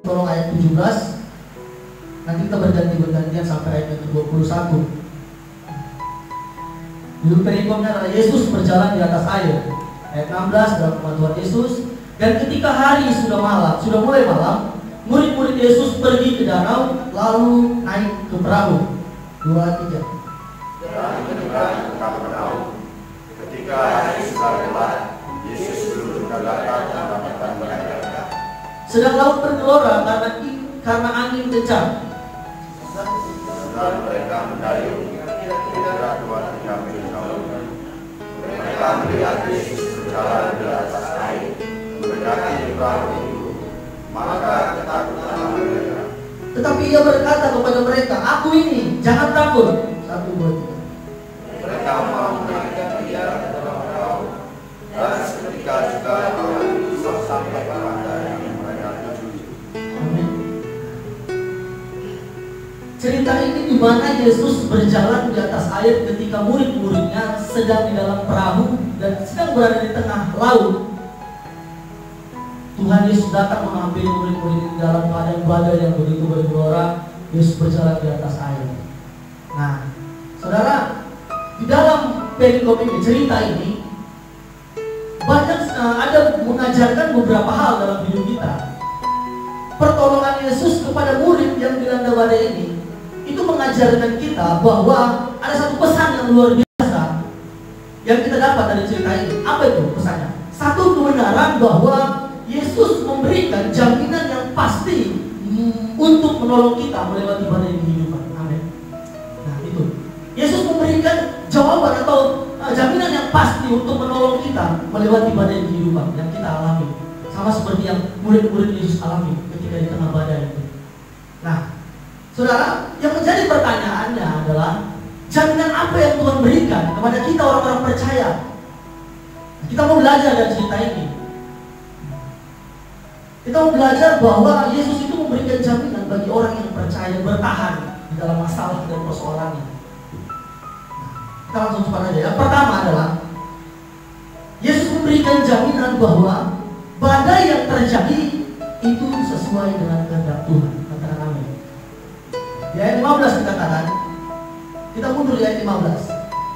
tolong ayat 17. Nanti kita berganti-gantian sampai ayat yang ke-21. Judul perikopnya adalah Yesus berjalan di atas air. Ayat 16 dalam nama Tuhan Yesus. Dan ketika hari sudah mulai malam, murid-murid Yesus pergi ke danau, lalu naik ke perahu. 2, 3. Dan menyeberang ke Kapernaum. Ketika hari sudah gelap, Yesus belum datang mendapatkan mereka. Sedang laut bergelora karena angin kencang. Dan mereka mendayung kira-kira 2-3 mil jauh. Mereka melihat Yesus berjalan di atas air, mendekati perahu itu. Maka ketakutan mereka. Tetapi ia berkata kepada mereka, "Aku ini, jangan takut." 1, 2, 3. Mereka mau menaikkan dia ke dalam perahu, dan seketika juga perahu itu sampai ke pantai yang mereka tuju. Amin. Cerita ini di mana Yesus berjalan di atas air ketika murid-muridnya sedang di dalam perahu dan sedang berada di tengah laut. Tuhan Yesus datang mengambil murid-murid di dalam keadaan badai yang begitu bergelora. Yesus berjalan di atas air. Nah, saudara, di dalam perikop ini, cerita ini banyak ada mengajarkan beberapa hal dalam hidup kita. Pertolongan Yesus kepada murid yang dilanda badai ini itu mengajarkan kita bahwa ada satu pesan yang luar biasa yang kita dapat dari cerita ini. Apa itu pesannya? Satu, kebenaran bahwa Yesus memberikan jaminan yang pasti untuk menolong kita melewati badai kehidupan. Amin. Nah, itu Yesus memberikan jawaban atau jaminan yang pasti untuk menolong kita melewati badai kehidupan yang kita alami, sama seperti yang murid-murid Yesus alami ketika di tengah badai itu. Nah, saudara, yang menjadi pertanyaannya adalah jaminan apa yang Tuhan berikan kepada kita orang-orang percaya. Kita mau belajar dari cerita ini. Kita mau belajar bahwa Yesus itu memberikan jaminan bagi orang yang percaya bertahan di dalam masalah dan persoalannya. Kita langsung cepat aja. Yang pertama adalah Yesus memberikan jaminan bahwa badai yang terjadi itu sesuai dengan kehendak Tuhan. Katakan amin. Di ayat 15 dikatakan, kita mundur di ayat 15.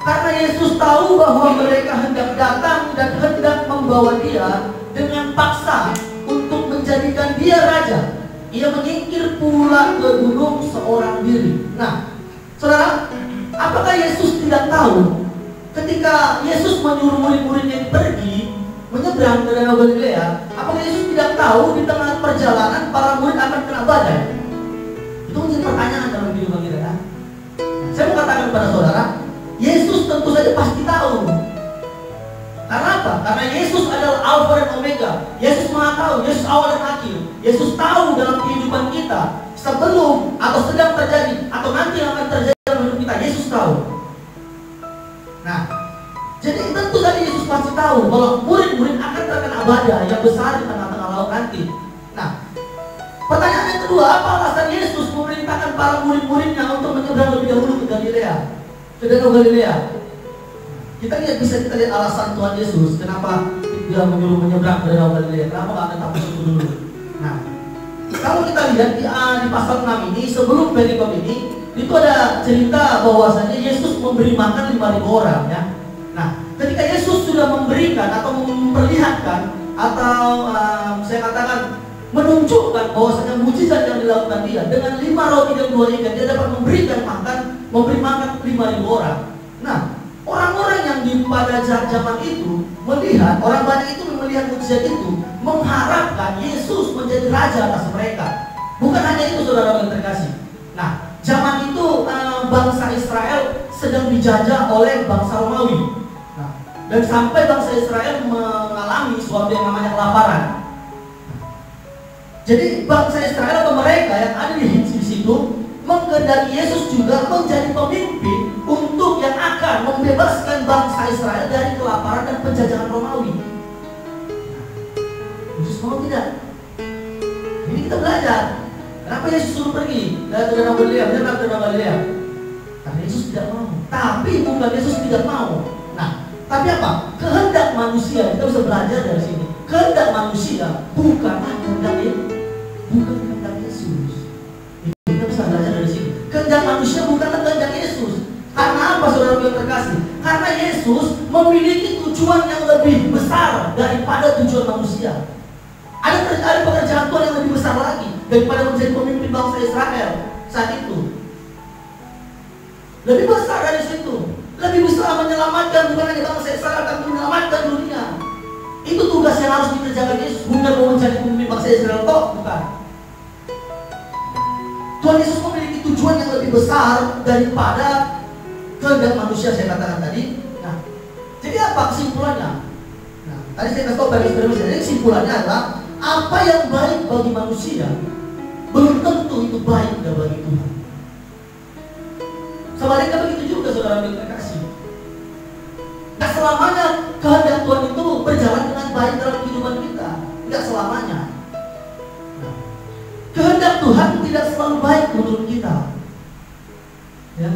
Karena Yesus tahu bahwa mereka hendak datang dan hendak membawa dia dengan paksa untuk menjadikan dia raja, ia menyingkir pula ke gunung seorang diri. Nah, saudara, apakah Yesus tidak tahu ketika Yesus menyuruh murid-muridnya pergi menyeberang ke Danau Galilea? Apakah Yesus tidak tahu di tengah perjalanan para murid akan kena badai? Itu menjadi pertanyaan dalam kehidupan kita, kan? Saya mau katakan kepada saudara, Yesus tentu saja pasti tahu. Karena apa? Karena Yesus adalah Alfa dan Omega. Yesus Maha tahu, Yesus awal dan akhir. Yesus tahu dalam kehidupan kita sebelum atau sedang terjadi atau nanti yang akan terjadi dalam hidup kita. Yesus tahu. Nah, jadi tentu saja Yesus pasti tahu bahwa murid-murid akan terkena badai yang besar di tengah-tengah laut nanti. Nah, pertanyaan yang kedua, apa alasan Yesus memerintahkan para murid-muridnya untuk menyeberang lebih dahulu ke Galilea, ke Danau Galilea? Kita bisa lihat alasan Tuhan Yesus kenapa dia menyuruh menyeberang ke Danau Galilea. Kenapa nggak tetap ke situ dulu? Nah, kalau kita lihat di pasal 6 ini, sebelum perikop ini, itu ada cerita bahwasanya Yesus memberi makan 5.000 orang, ya. Nah, ketika Yesus sudah memberikan atau memperlihatkan atau saya katakan menunjukkan bahwasanya mujizat yang dilakukan dia dengan 5 roti dan 2 ikan, dia dapat memberi makan 5.000 orang. Nah, orang-orang yang pada zaman itu melihat, orang banyak itu melihat mujizat itu, mengharapkan Yesus menjadi raja atas mereka. Bukan hanya itu, saudara yang terkasih. Nah, zaman itu bangsa Israel sedang dijajah oleh bangsa Romawi. Nah, dan sampai bangsa Israel mengalami suatu yang namanya kelaparan. Jadi bangsa Israel atau mereka yang ada di situ menghendaki Yesus juga menjadi pemimpin untuk yang akan membebaskan bangsa Israel dari kelaparan dan penjajahan Romawi. Yesus mau tidak? Ini kita belajar. Kenapa Yesus suruh pergi dari Danau Galilea, menyeberang ke Danau Galilea? Karena Yesus tidak mau. Tapi bukan Yesus tidak mau. Nah, tapi apa? Kehendak manusia, kita bisa belajar dari sini. Kehendak manusia bukanlah kehendak Yesus. Bukan kehendak Yesus. Kita bisa belajar dari sini. Kehendak manusia bukanlah kehendak Yesus. Karena apa, saudara yang terkasih? Karena Yesus memiliki tujuan yang lebih besar daripada tujuan manusia. Ada pekerjaan Tuhan yang lebih besar lagi daripada menjadi pemimpin bangsa Israel saat itu. Lebih besar dari situ. Lebih besar menyelamatkan bukan hanya bangsa Israel, tapi menyelamatkan dunia. Itu tugas yang harus dikerjakan Yesus. Bukan mau menjadi pemimpin bangsa Israel, bukan. Tuhan Yesus memiliki tujuan yang lebih besar daripada kehendak manusia, saya katakan tadi. Nah, jadi apa kesimpulannya? Nah, tadi saya kasih tahu baris-baris. Jadi kesimpulannya adalah apa yang baik bagi manusia belum tentu itu baik bagi Tuhan. Sebaliknya begitu juga, saudara yang terkasih. Tidak selamanya kehendak Tuhan itu berjalan dengan baik dalam kehidupan kita. Tidak selamanya. Nah, kehendak Tuhan tidak selalu baik menurut kita. Ya,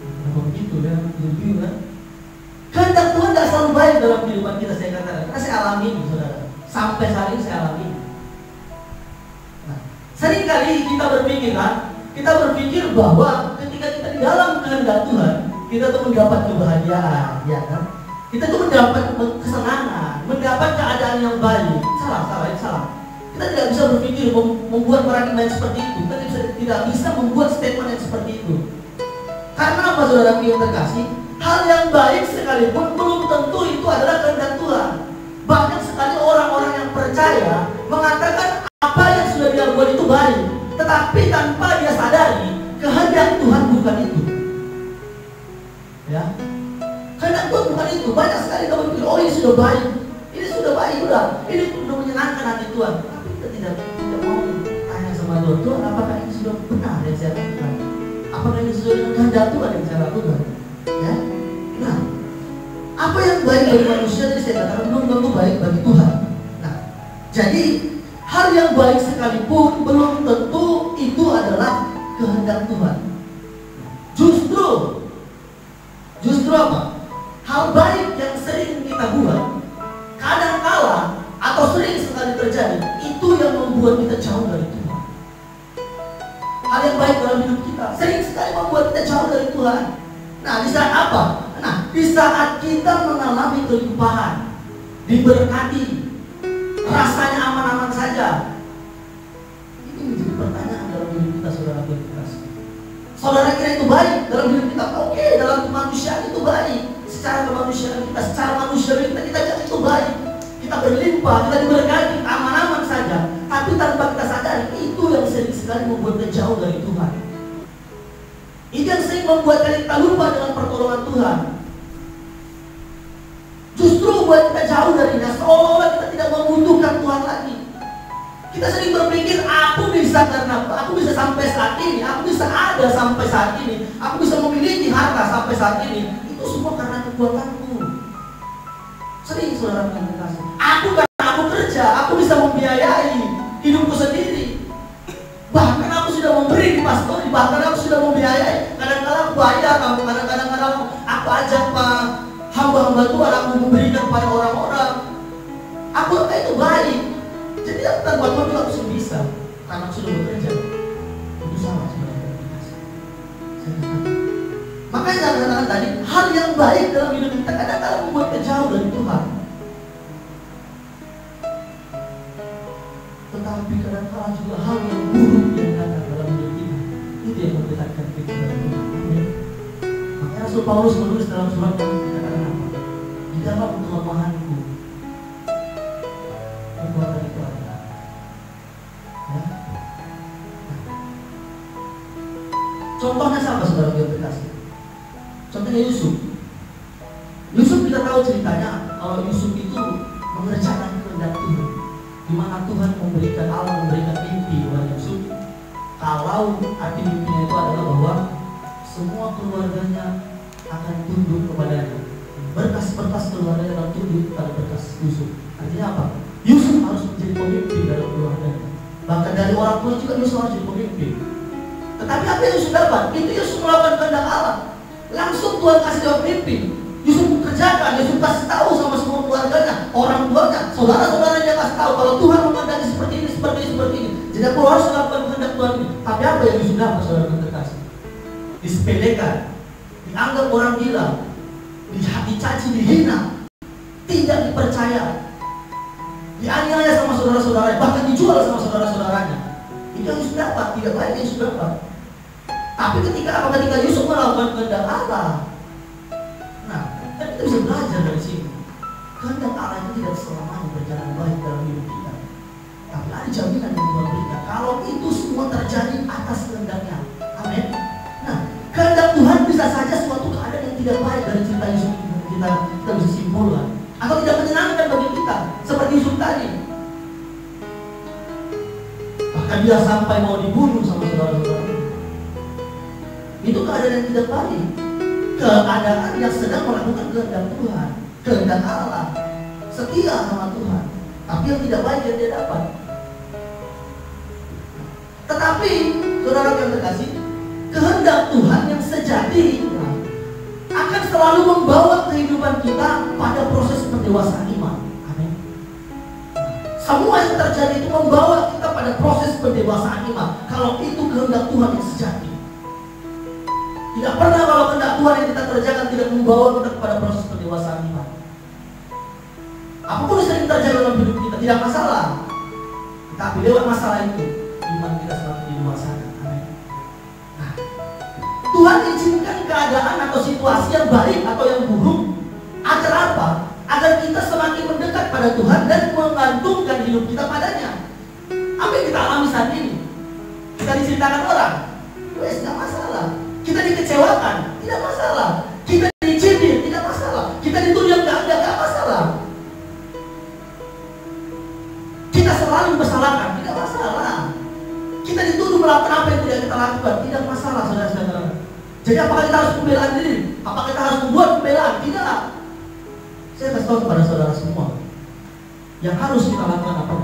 kenapa begitu ya? Bingung kan? Kehendak Tuhan tidak selalu baik dalam kehidupan kita, saya katakan. Karena saya alami ini, saudara. Sampai saat ini saya alami. Nah, seringkali kita berpikir bahwa ketika kita di dalam kehendak Tuhan, kita tuh mendapat kebahagiaan, ya kan? Kita tuh mendapat kesenangan, mendapat keadaan yang baik. Salah. Kita tidak bisa berpikir membuat paradigma yang seperti itu. Kita tidak bisa membuat statement yang seperti itu. Karena apa, saudara yang terkasih? Hal yang baik sekalipun belum tentu itu adalah kehendak Tuhan. Banyak sekali orang-orang yang percaya mengatakan apa yang sudah dia buat itu baik, tetapi tanpa dia sadari kehendak Tuhan bukan itu. Ya, kehendak Tuhan bukan itu. Banyak sekali kamu pikir, oh ini sudah baik, ini sudah menyenangkan hati Tuhan. Tapi kita tidak mau tanya sama Tuhan, Tuhan apakah ini sudah benar yang saya lakukan? Apakah ini sesuai dengan kehendak Tuhan yang saya lakukan? Ya, nah, apa yang baik bagi manusia tadi saya katakan belum tentu baik bagi Tuhan. Nah, jadi hal yang baik sekalipun belum tentu itu adalah kehendak Tuhan. Justru apa? Hal baik yang sering kita buat, kadang-kala atau sering sekali terjadi, itu yang membuat kita jauh dari Tuhan. Hal yang baik dalam hidup kita sering sekali membuat kita jauh dari Tuhan. Nah, di saat apa? Nah, di saat kita mengalami kelimpahan, diberkati, rasanya aman-aman saja. Ini menjadi pertanyaan dalam hidup kita, saudara berkasih. Saudara kira itu baik dalam hidup kita? Oke, dalam kemanusiaan itu baik. Secara kemanusiaan kita, secara manusiawi kita itu baik. Kita berlimpah, kita diberkati, aman-aman saja. Tapi tanpa kita sadari, itu yang sering sekali membuat kita jauh dari Tuhan. Itu yang sering membuat kita lupa dengan pertolongan Tuhan. Justru buat kita jauh darinya, seolah-olah kita tidak membutuhkan Tuhan lagi. Kita sering berpikir, aku bisa karena aku bisa sampai saat ini, aku bisa ada sampai saat ini, aku bisa memiliki harta sampai saat ini. Itu semua karena kekuatanku. Sering saudara mengatakan, aku karena aku kerja, aku bisa membiayai hidupku sendiri. Bahkan aku sudah memberi di pastori, bahkan aku sudah membiayai. Kadang-kadang aku bayar, kadang-kadang aku ajak hamba-hamba Tuhan, aku memberikan kepada orang-orang. Aku itu baik. Jadi tanpa Tuhan juga aku bisa, karena aku sudah bekerja. Itu salah sebenarnya. Makanya saya katakan tadi, hal yang baik dalam hidup kita kadang-kadang membuat kita jauh dari Tuhan. Tetapi kadang-kadang juga hal yang buruk yang datang dalam hidup kita, itu yang mendekatkan kita dari Tuhan. Makanya Rasul Paulus menulis dalam surat yang dikatakan apa? Di dalam kelemahanku, kekuatan itu ada. Ya? Contohnya siapa, saudara yang terkasih? Contohnya Yusuf. Yusuf kita tahu ceritanya, kalau Yusuf itu mengerjakan kehendak Tuhan, di mana Tuhan Allah memberikan mimpi kepada Yusuf. Kalau arti mimpinya itu adalah bahwa semua keluarganya akan tunduk kepadanya. Berkas-berkas keluarganya akan tunduk pada berkas Yusuf. Artinya apa? Yusuf harus menjadi pemimpin dalam keluarganya. Bahkan dari orang tua juga Yusuf harus jadi pemimpin. Tetapi apa yang Yusuf dapat? Itu Yusuf melakukan kehendak Allah. Langsung Tuhan kasih dia pemimpin. Yusuf kerjakan, Yusuf kasih tahu sama semua keluarganya, orang tuanya, saudara-saudaranya dia kasih tahu kalau Tuhan menghendaki seperti ini. Jadi aku Kau harus lakukan kehendak Tuhan ini. Tapi apa yang sudah saudara terkasih? Disepelekan, dianggap orang gila, dicaci, dihina, tidak dipercaya, dianiaya sama saudara-saudaranya, bahkan dijual sama saudara-saudaranya. Itu yang Yusuf dapat, tidak baik yang Yusuf dapat. Tapi ketika Yusuf melakukan kehendak Allah, nah, kan kita bisa belajar dari sini. Kehendak Allah itu tidak selamanya berjalan baik dalam hidup kita. Tapi ada jaminan yang Tuhan berikan. Kalau itu semua terjadi atas kehendaknya. Amin. Nah, kehendak Tuhan bisa saja suatu keadaan yang tidak baik dari cerita Yusuf kita bisa simpulkan, atau tidak menyenangkan bagi kita, seperti Yusuf tadi. Bahkan dia sampai mau dibunuh sama saudara-saudara. Itu keadaan yang tidak baik. Keadaan yang sedang melakukan kehendak Tuhan, kehendak Allah, setia sama Tuhan, tapi yang tidak baik yang dia dapat. Tetapi saudara yang terkasih, kehendak Tuhan yang sejati akan selalu membawa kehidupan kita pada proses pendewasaan iman. Amin. Semua yang terjadi itu membawa kita pada proses pendewasaan iman. Kalau itu kehendak Tuhan yang sejati. Tidak pernah kalau kehendak Tuhan yang kita kerjakan tidak membawa kita kepada proses pendewasaan iman. Apapun yang sering terjadi dalam hidup kita tidak masalah. Tapi lewat masalah itu iman kita selalu didewasakan. Amin. Nah, Tuhan izinkan keadaan atau situasi yang baik atau yang buruk agar apa? Agar kita semakin mendekat pada Tuhan dan menggantungkan hidup kita padanya. Apa yang kita alami saat ini? Kita diceritakan orang, wes tidak masalah. Kita dikecewakan, tidak masalah. Kita dicindir, tidak masalah. Kita dituduh yang enggak masalah. Kita selalu bersalahkan, tidak masalah. Kita dituduh melakukan apa yang tidak kita lakukan, tidak masalah, saudara-saudara. Jadi apakah kita harus pembelaan diri? Apakah kita harus membuat pembelaan? Tidak. Saya kasih tahu kepada saudara semua, yang harus kita lakukan apa?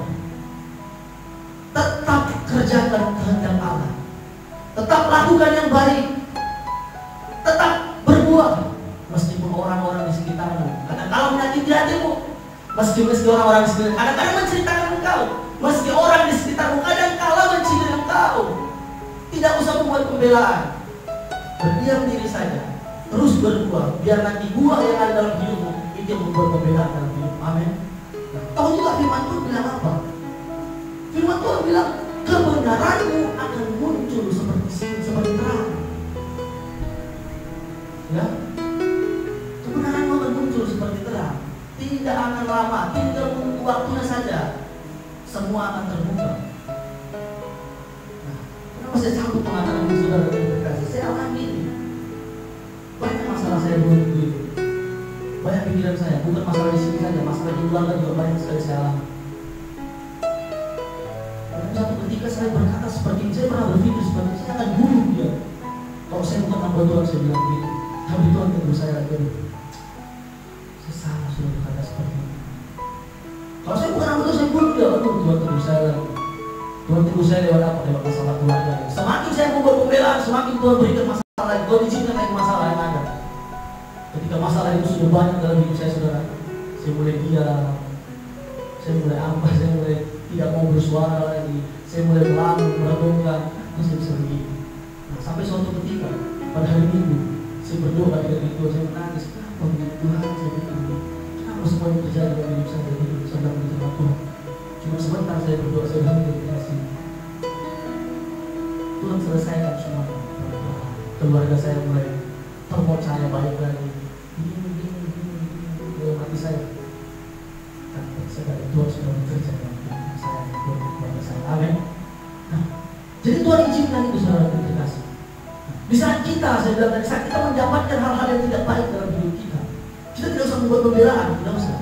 Tetap kerjakan kehendak Allah. Tetap lakukan yang baik. Tetap berbuat meskipun orang-orang di sekitarmu kadang-kadang menyakiti hatimu, meski orang-orang di sekitarmu kadang-kadang menceritakan engkau, meski orang di sekitarmu kadang-kadang mencintai engkau. Tidak usah membuat pembelaan. Berdiam diri saja, terus berbuat, biar nanti buah yang ada dalam hidupmu itu yang membuat pembelaan dalam hidup. Amin. Tahu juga firman Tuhan bilang apa? Firman Tuhan bilang kebenaranmu akan muncul seperti terang. Ya, kebenaran akan muncul seperti terang. Tidak akan lama, tinggal menunggu waktunya saja. Semua akan terbuka. Nah, kenapa saya sanggup mengatakan ini, saudara yang terkasih? Saya alami ini. Banyak masalah saya begitu. Banyak pikiran saya, bukan masalah di sini saja, masalah di keluarga juga banyak sekali saya alami. Satu ketika saya berkata seperti ini, saya pernah berpikir seperti ini, saya akan bunuh dia. Kalau saya bukan hamba Tuhan, saya bilang begitu. Tapi Tuhan tegur saya lagi. Saya salah sudah berkata seperti ini. Kalau saya bukan hamba Tuhan, saya bunuh dia. Aduh, Tuhan tegur saya lagi. Tuhan tegur saya lewat apa? Lewat masalah keluarga. Semakin saya membuat pembelaan, semakin Tuhan berikan masalah lagi. Tuhan izinkan lagi masalah yang ada. Ketika masalah itu sudah banyak dalam hidup saya, saudara, saya mulai diam, saya mulai apa? Saya mulai tidak mau bersuara lagi. Saya mulai melamun, merenungkan. Saya bisa begini. Nah, sampai suatu ketika pada hari Minggu saya berdoa dengan itu, saya menangis. Kenapa begitu Tuhan? Saya begini. Kenapa semua ini terjadi dalam hidup saya? Saya bilang begitu Tuhan. Cuma sebentar saya berdoa, saya bilang kasih. Tuhan selesaikan semua. Keluarga saya mulai terpercaya baik lagi. Begini. Dalam hati saya. Saya dari Tuhan sudah bekerja dalam hidup saya, Tuhan keluarga saya. Amin. Nah, jadi Tuhan izinkan itu, saudara terkasih. Di saat kita, saya bilang tadi, saat kita mendapatkan hal-hal yang tidak baik dalam hidup kita, kita tidak usah membuat pembelaan, tidak usah.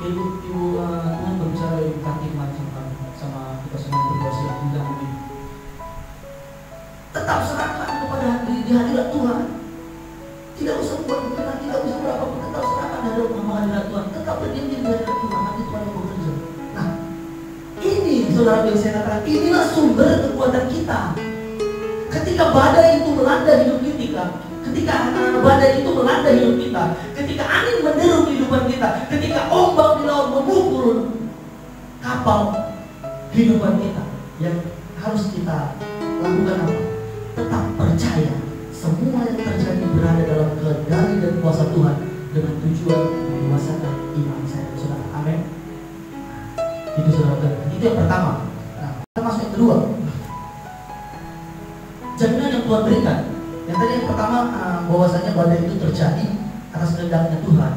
Ibu Tuhan berbicara Ibu Fatimah sama kita semua berdua siap bilang begini. Tetap serahkan kepada di hadirat Tuhan. Tidak usah membuat pembelaan, tidak usah berapapun, tetap serahkan hadirat Tuhan. Tetap berdiam diri di hadirat Tuhan, nanti Tuhan yang bekerja. Nah, ini saudara yang saya katakan, inilah sumber kekuatan kita. Ketika badai itu melanda hidup kita, ketika badai itu melanda hidup kita, ketika angin menderu kehidupan kita, ketika ombak di laut memukul kapal, kehidupan kita yang harus kita lakukan apa? Tetap percaya semua yang terjadi berada dalam kendali dan kuasa Tuhan dengan tujuan menguasakan iman saya dan saudara. Amin. Itu saudara. Itu yang pertama. Nah, kita masuk yang kedua. Jaminan yang Tuhan berikan. Yang tadi yang pertama bahwasanya badai itu terjadi atas kehendaknya Tuhan.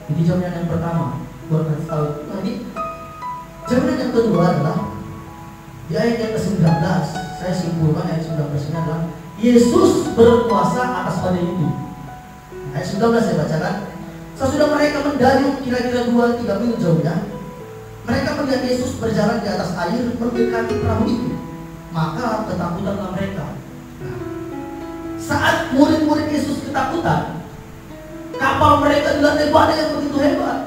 Jadi jaminan yang pertama. Tuhan kasih tahu. Jadi jaminan yang kedua adalah di ayat yang ke-19. Saya simpulkan ayat 19 ini adalah Yesus berkuasa atas badai itu. Ayat 19 saya bacakan. Sesudah mereka mendayung kira-kira 2-3 mil jauhnya, mereka melihat Yesus berjalan di atas air mendekati perahu itu. Maka ketakutanlah mereka. Saat murid-murid Yesus ketakutan, kapal mereka dilanda badai yang begitu hebat,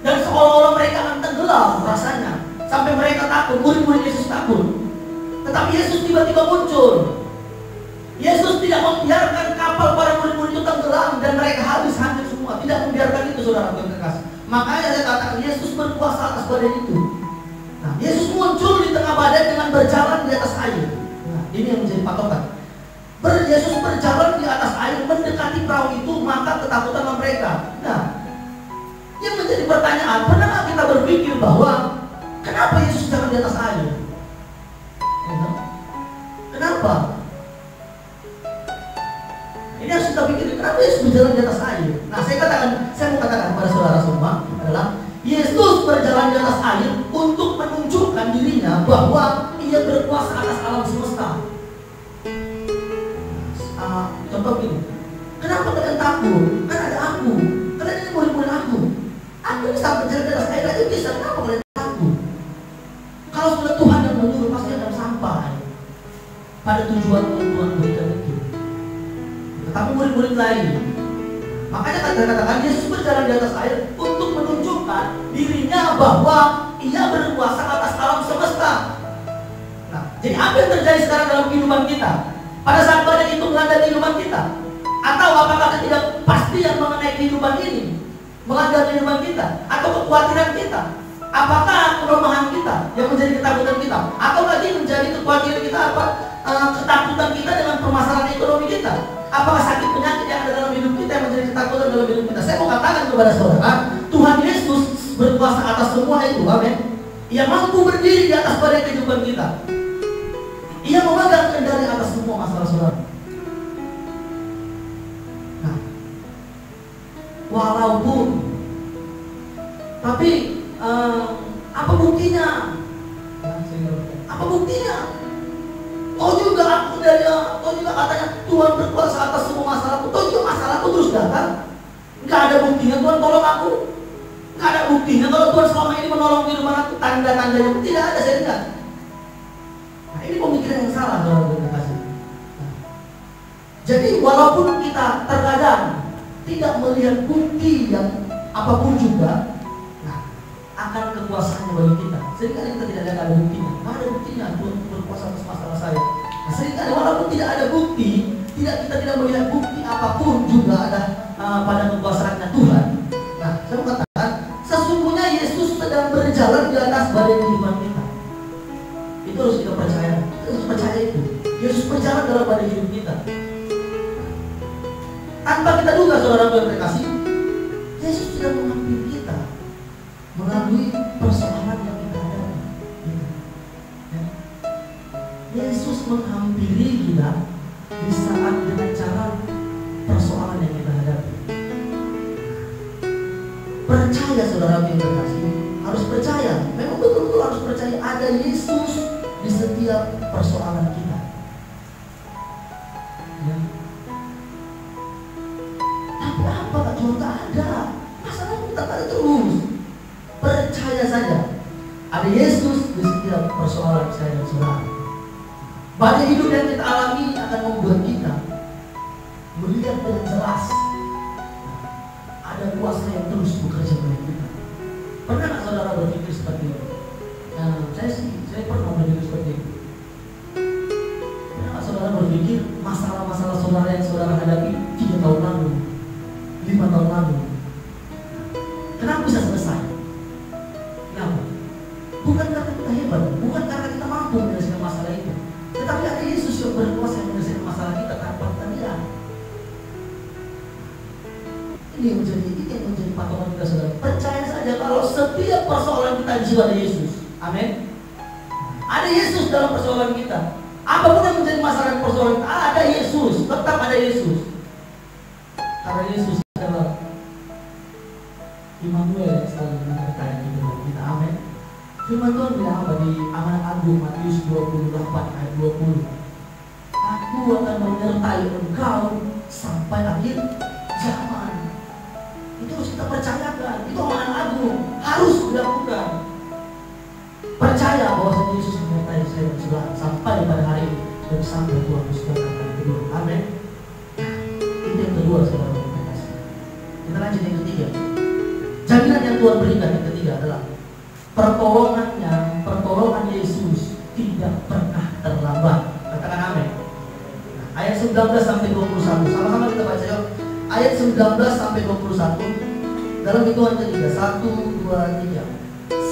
dan seolah-olah mereka akan tenggelam rasanya. Sampai mereka takut, murid-murid Yesus takut. Tetapi Yesus tiba-tiba muncul. Yesus tidak membiarkan kapal para murid-murid itu tenggelam dan mereka habis hancur semua. Tidak membiarkan itu, saudara berkekasih. Makanya saya katakan Yesus berkuasa atas badai itu. Nah, Yesus muncul di tengah badai dengan berjalan di atas air. Nah, ini yang menjadi patokan. Yesus berjalan di atas air mendekati perahu itu, maka ketakutanlah mereka. Nah, yang menjadi pertanyaan, pernah kita berpikir bahwa kenapa Yesus jalan di atas air? Kenapa? Ini harus kita pikir, kenapa Yesus berjalan di atas air? Nah, saya mau katakan kepada saudara semua adalah Yesus berjalan di atas air untuk menunjukkan dirinya bahwa Ia berkuasa atas alam semesta. Contoh gini, kenapa kalian takut? Kan ada aku, kalian ini murid-murid aku. Aku bisa berjalan di atas air aja bisa, kenapa kalian takut? Kalau sudah Tuhan yang menyuruh pasti akan sampai pada tujuan yang Tuhan berikan itu. Tetapi murid-murid lain, makanya kata-katakan Yesus berjalan di atas air untuk menunjukkan dirinya bahwa Ia berkuasa atas alam semesta. Nah, jadi apa yang terjadi sekarang dalam kehidupan kita? Pada saat badai itu melanda kehidupan kita, atau apakah ketidakpastian mengenai kehidupan ini melanda kehidupan kita, atau kekhawatiran kita, apakah kelemahan kita yang menjadi ketakutan kita, atau lagi menjadi kekhawatiran kita apa? Ketakutan kita dengan permasalahan ekonomi kita, apakah sakit penyakit yang ada dalam hidup kita yang menjadi ketakutan dalam hidup kita? Saya mau katakan kepada saudara, Tuhan Yesus berkuasa atas semua itu, amin. Ia mampu berdiri di atas badai kehidupan kita. Ia memegang kendali atas semua masalah saudara. Nah, walaupun, tapi apa buktinya? Apa buktinya? Oh juga aku oh juga katanya Tuhan berkuasa atas semua masalahku. Oh juga masalahku terus datang. Nggak ada buktinya Tuhan tolong aku. Nggak ada buktinya kalau Tuhan selama ini menolong kehidupan aku. Tanda-tandanya pun tidak ada, saya lihat. Nah, ini pemikiran yang salah, saudara kasih. Nah, jadi walaupun kita terkadang tidak melihat bukti yang apapun juga, nah, akan kekuasaannya bagi kita. Seringkali kita tidak lihat ada buktinya. Nggak ada buktinya Tuhan berkuasa atas masalah saya. Nah, seringkali walaupun tidak ada bukti, kita tidak melihat bukti apapun juga ada pada kekuasaannya Tuhan. Nah, saya mau katakan, sesungguhnya Yesus sedang berjalan di atas badai kehidupan kita. Itu harus kita percaya. Kita harus percaya itu. Yesus berjalan dalam badai hidup kita. Tanpa kita duga, saudara yang terkasih, Yesus sudah mengambil kita melalui persoalan yang kita hadapi. Ya. Yesus menghampiri kita di saat dengan cara persoalan yang kita hadapi. Percaya, saudara yang terkasih, harus percaya. Memang betul-betul harus percaya ada Yesus di setiap persoalan kita. Ya. Tapi apa Kak Jual? Tak ada. Masalah kita ada terus. Percaya saja, ada Yesus di setiap persoalan saya dan saudara. Badai hidup yang kita alami akan membuat kita melihat dengan jelas ada kuasa yang terus bekerja bagi kita. Pernah nggak saudara berpikir seperti itu? Saya pernah berpikir seperti itu. Pernah nggak saudara berpikir masalah-masalah saudara yang saudara hadapi 3 tahun lalu, 5 tahun lalu, kenapa bisa selesai? Kenapa? Bukan karena kita hebat, Ini yang menjadi patokan kita, saudara. Percaya saja kalau setiap persoalan kita di situ ada Yesus. Amin. Ada Yesus dalam persoalan kita. Apapun yang menjadi masalah persoalan kita, ada Yesus. Tetap ada Yesus. Karena Yesus adalah Immanuel yang selalu menyertai hidup kita. Amin. Firman Tuhan bilang apa di Amanat Agung Matius 28 ayat 20? Aku akan menyertai engkau sampai akhir zaman. Itu harus kita percayakan. Itu amanat agung, harus dilakukan. Percaya bahwa Yesus menyertai saya dan saudara sampai pada hari ini dan sampai Tuhan Yesus datang yang kedua. Amin. Itu yang kedua, saudara. Kita lanjut yang ketiga. Jaminan yang Tuhan berikan yang ketiga adalah pertolongan Yesus tidak pernah terlambat. Katakan amin. Ayat 19 sampai 21. Sama-sama kita baca yuk. Ayat 19 sampai 21. Dalam hitungan ketiga. 1, 2, 3.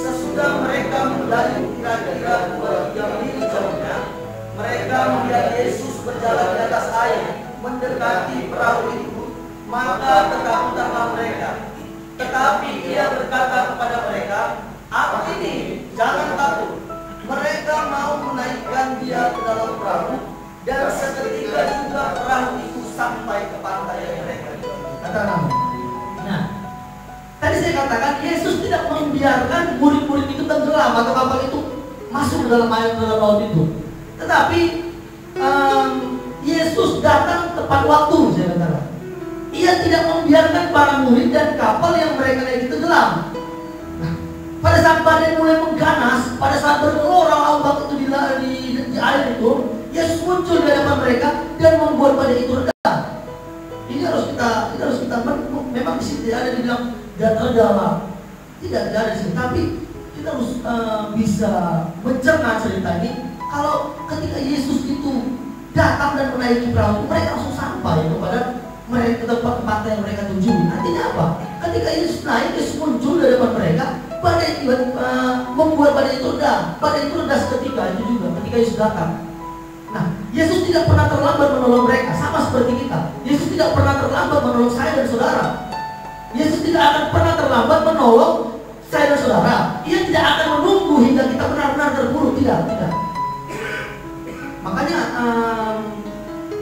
Sesudah mereka mendayu kira-kira 2-3 mil jauhnya, mereka melihat Yesus berjalan di atas air mendekati perahu itu, maka ketakutanlah mereka. Tetapi ia berkata kepada mereka, "Apa ini? Jangan takut." Mereka mau menaikkan dia ke dalam perahu, dan seketika juga perahu itu sampai ke pantai yang mereka. Katakan. Nah, tadi saya katakan Yesus tidak membiarkan murid-murid itu tenggelam atau kapal itu masuk ke dalam air, ke dalam laut itu. Tetapi Yesus datang tepat waktu, saya katakan. Ia tidak membiarkan para murid dan kapal yang mereka naiki tenggelam. Nah, pada saat badai mulai mengganas, pada saat bergelora ombak itu di air itu, Yesus muncul di hadapan mereka dan membuat badai itu reda. Ini harus kita memang di sini tidak ada dibilang dan terdalam, tidak ada di sini. Tapi kita harus bisa mencerna cerita ini. Kalau ketika Yesus itu datang dan menaiki perahu, mereka langsung sampai kepada mereka ke tempat yang mereka tuju. Artinya apa? Ketika Yesus naik, Yesus muncul di hadapan mereka, badai membuat badai itu reda. Badai itu reda seketika itu juga ketika Yesus datang. Nah, Yesus tidak pernah terlambat menolong mereka, sama seperti kita. Yesus tidak pernah terlambat menolong saya dan saudara. Yesus tidak akan pernah terlambat menolong saya dan saudara. Ia tidak akan menunggu hingga kita benar-benar terpuruk, tidak. Makanya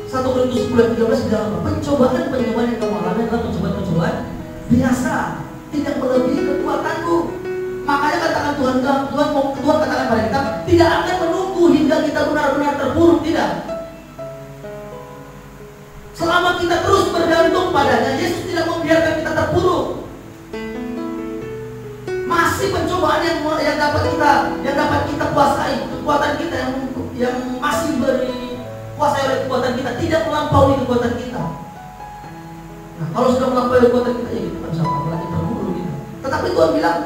1 Korintus 10:13 bilang, pencobaan yang kamu alami adalah pencobaan biasa, tidak melebihi kekuatanku. Makanya katakan Tuhan katakan pada kita, tidak akan menunggu hingga kita benar-benar terpuruk, tidak. Selama kita terus bergantung padanya, Yesus tidak membiarkan kita terpuruk. Masih pencobaan yang dapat kita kuasai, kekuatan kita yang masih kuasai oleh kekuatan kita, tidak melampaui kekuatan kita. Nah, kalau sudah melampaui kekuatan kita, ya kita bisa apalagi terpuruk gitu. Tetapi Tuhan bilang,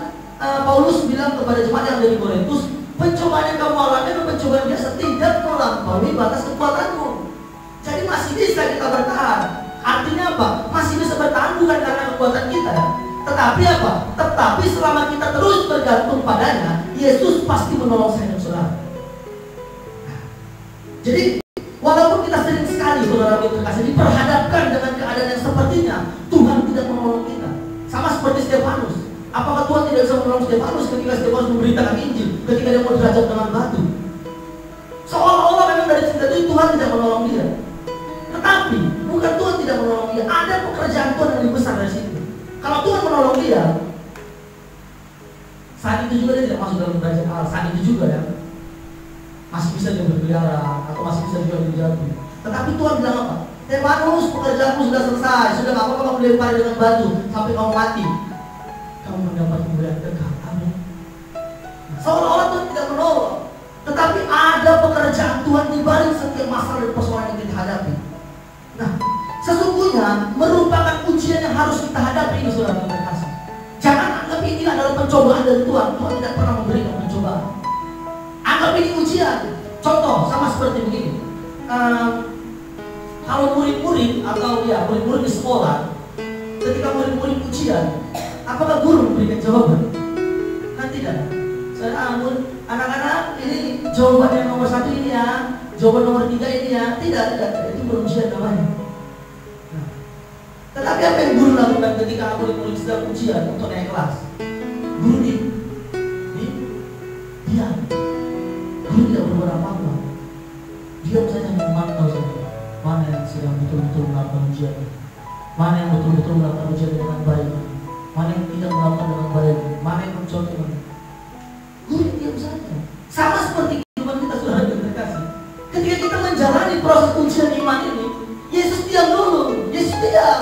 Paulus bilang kepada jemaat yang ada di Korintus, pencobaan yang kamu alami adalah pencobaan biasa, tidak melampaui batas kekuatanmu. Jadi masih bisa kita bertahan. Artinya apa? Masih bisa bertahan bukan karena kekuatan kita, tetapi apa? Tetapi selama kita terus bergantung padanya, Yesus pasti menolong saya dan saudara. Jadi walaupun kita sering sekali, saudara terkasih, diperhadapkan dengan keadaan yang sepertinya, Tuhan tidak menolong kita. Sama seperti Stefanus. Apakah Tuhan tidak bisa menolong Stefanus ketika Stefanus memberitakan Injil, ketika dia mau dirajam dengan batu? Seolah-olah memang dari cerita itu Tuhan tidak menolong dia. Tetapi bukan Tuhan tidak menolong dia, ada pekerjaan Tuhan yang lebih besar dari situ. Kalau Tuhan menolong dia, saat itu juga dia tidak masuk dalam kerajaan Allah. Saat itu juga ya, masih bisa dia berkeliaran atau masih bisa juga dijatuh. Tetapi Tuhan bilang apa? Stefanus, pekerjaanmu sudah selesai, sudah nggak apa-apa kamu dilempari dengan batu sampai kamu mati. Kamu mendapat kemuliaan kekal. Amin. Seolah-olah Tuhan tidak menolong, tetapi ada pekerjaan Tuhan di balik setiap masalah dan persoalan yang kita hadapi. Nah, sesungguhnya merupakan ujian yang harus kita hadapi ini, saudara terkasih. Jangan anggap ini adalah pencobaan dari Tuhan. Tuhan tidak pernah memberikan pencobaan. Anggap ini ujian. Contoh sama seperti begini. Kalau murid-murid atau ya murid-murid di sekolah, ketika murid-murid ujian, apakah guru memberikan jawaban? Kan tidak. Anak-anak ini jawaban yang nomor 1 ini ya, jawaban nomor 3 ini ya. Tidak. Itu belum ujian namanya. Nah, Tetapi apa yang guru lakukan ketika murid-murid sedang ujian untuk naik kelas? Guru diam. Guru tidak berbuat apa-apa. Diam saja memantau saja. Mana yang sedang betul-betul melakukan ujian, mana yang betul-betul melakukan ujian dengan baik, mana yang tidak melakukan dengan baik, mana yang mencontoh. Guru diam saja. Sama seperti kehidupan kita, saudara yang terkasih. Ketika kita menjalani proses ujian iman ini, Yesus diam dulu. Yesus diam.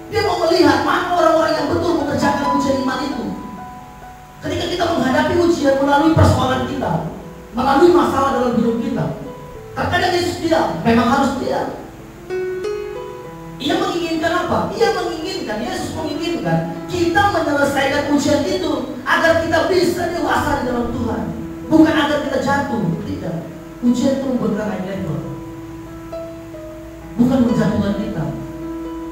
Dia mau melihat mana orang-orang yang betul mengerjakan ujian iman itu. Ketika kita menghadapi ujian melalui persoalan kita, melalui masalah dalam hidup kita, terkadang Yesus diam. Memang harus diam. Ia menginginkan apa? Yesus menginginkan kita menyelesaikan ujian itu agar kita bisa dewasa di dalam Tuhan, bukan agar kita jatuh. Tidak. Ujian itu membuat naik level, bukan menjatuhkan kita.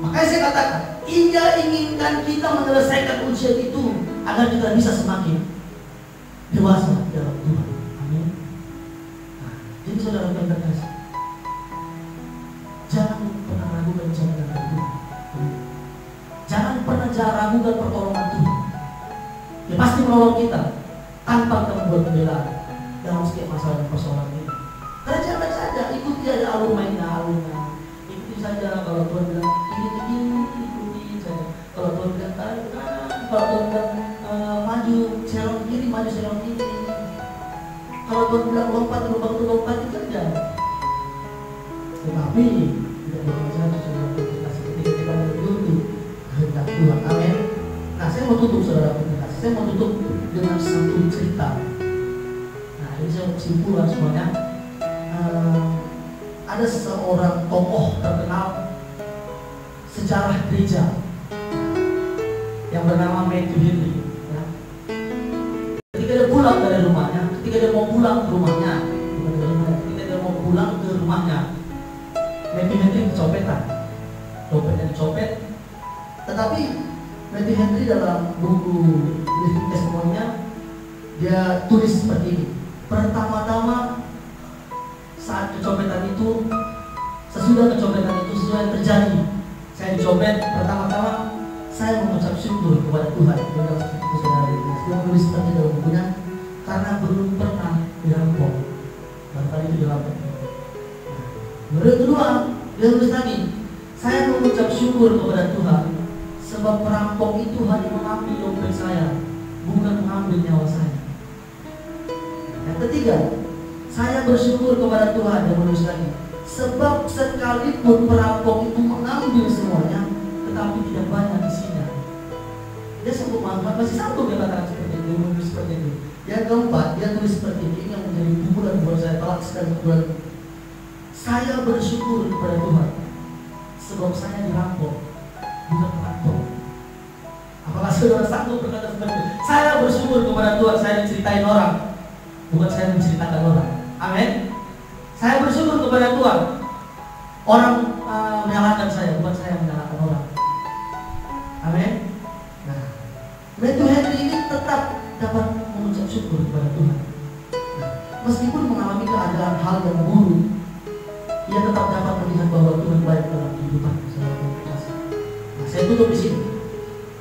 Makanya saya katakan, Ia inginkan kita menyelesaikan ujian itu agar kita bisa semakin dewasa di dalam Tuhan. Amin. Nah, jadi saudara yang terkasih, jangan pernah ragukan jaminan dari Tuhan. Jangan pernah ragukan pertolongan Tuhan. Dia pasti menolong kita tanpa kita membuat pembelaan dalam setiap masalah dan persoalan ini. Karena jangan saja ikuti aja alur mainnya, ikuti saja. Kalau Tuhan bilang ini, ikuti saja. Kalau Tuhan bilang kanan, kalau Tuhan bilang maju serong kiri, maju serong kiri. Kalau Tuhan bilang lompat saja. Tetapi tidak boleh saja saudara ketika kita mengikuti kehendak Tuhan. Amin. Nah, saya mau tutup saudara komunikasi. Saya mau tutup dengan satu cerita. Nah, ini saya kesimpulan semuanya. Ada seorang tokoh terkenal sejarah gereja yang bernama Matthew Henry. Ya. Ketika dia pulang dari rumahnya, ketika dia mau pulang ke rumahnya, Matthew Henry kecopetan, dompetnya dicopet. Tetapi Matthew Henry dalam buku living testimony-nya dia tulis seperti ini. Pertama-tama saat kecopetan itu, sesudah kecopetan itu, sesudah yang terjadi, saya dicopet. Pertama-tama saya mengucap syukur kepada Tuhan. Dia menulis seperti dalam bukunya, karena belum pernah dirampok. Dan tadi itu dirampok. Menurut kedua, dia tulis lagi, saya mengucap syukur kepada Tuhan sebab perampok itu hanya mengambil dompet saya, bukan mengambil nyawa saya. Yang ketiga, saya bersyukur kepada Tuhan. Dia menulis lagi, sebab sekalipun perampok itu mengambil semuanya, tetapi tidak banyak isinya. Dia sanggup masih sanggup dia katakan seperti itu, dia menulis seperti itu. Yang keempat, dia tulis seperti ini yang menjadi pukulan buat saya, telak sekali pukulan. Saya bersyukur kepada Tuhan sebab saya dirampok, bukan perampok. Apakah saudara sanggup berkata seperti itu? Saya bersyukur kepada Tuhan, saya diceritain orang, bukan saya menceritakan orang. Amin. Saya bersyukur kepada Tuhan, orang menyalahkan saya, bukan saya menyalahkan orang. Amin. Nah, Matthew Henry ini tetap dapat mengucap syukur kepada Tuhan. Nah, meskipun mengalami keadaan hal yang buruk, ia tetap dapat melihat bahwa Tuhan baik dalam kehidupan saya. Nah, saya tutup di sini.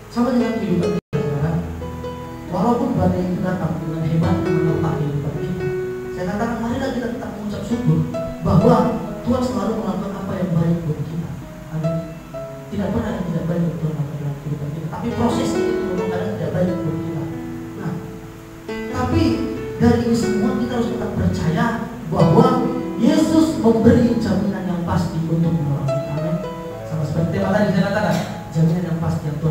Sama dengan kehidupan kita, saudara. Walaupun badai itu datang dengan hebatnya menerpa kehidupan kita, saya katakan marilah kita tetap mengucap syukur bahwa Tuhan selalu melakukan apa yang baik buat kita. Amin. Tidak pernah yang tidak baik untuk Tuhan dalam kehidupan kita, tapi prosesnya itu memang kadang tidak baik buat kita. Nah, tapi dari ini semua kita harus tetap percaya bahwa Yesus memberi jaminan yang pasti untuk menolong kita. Amin. Sama seperti tema tadi saya katakan, jaminan yang pasti yang Tuhan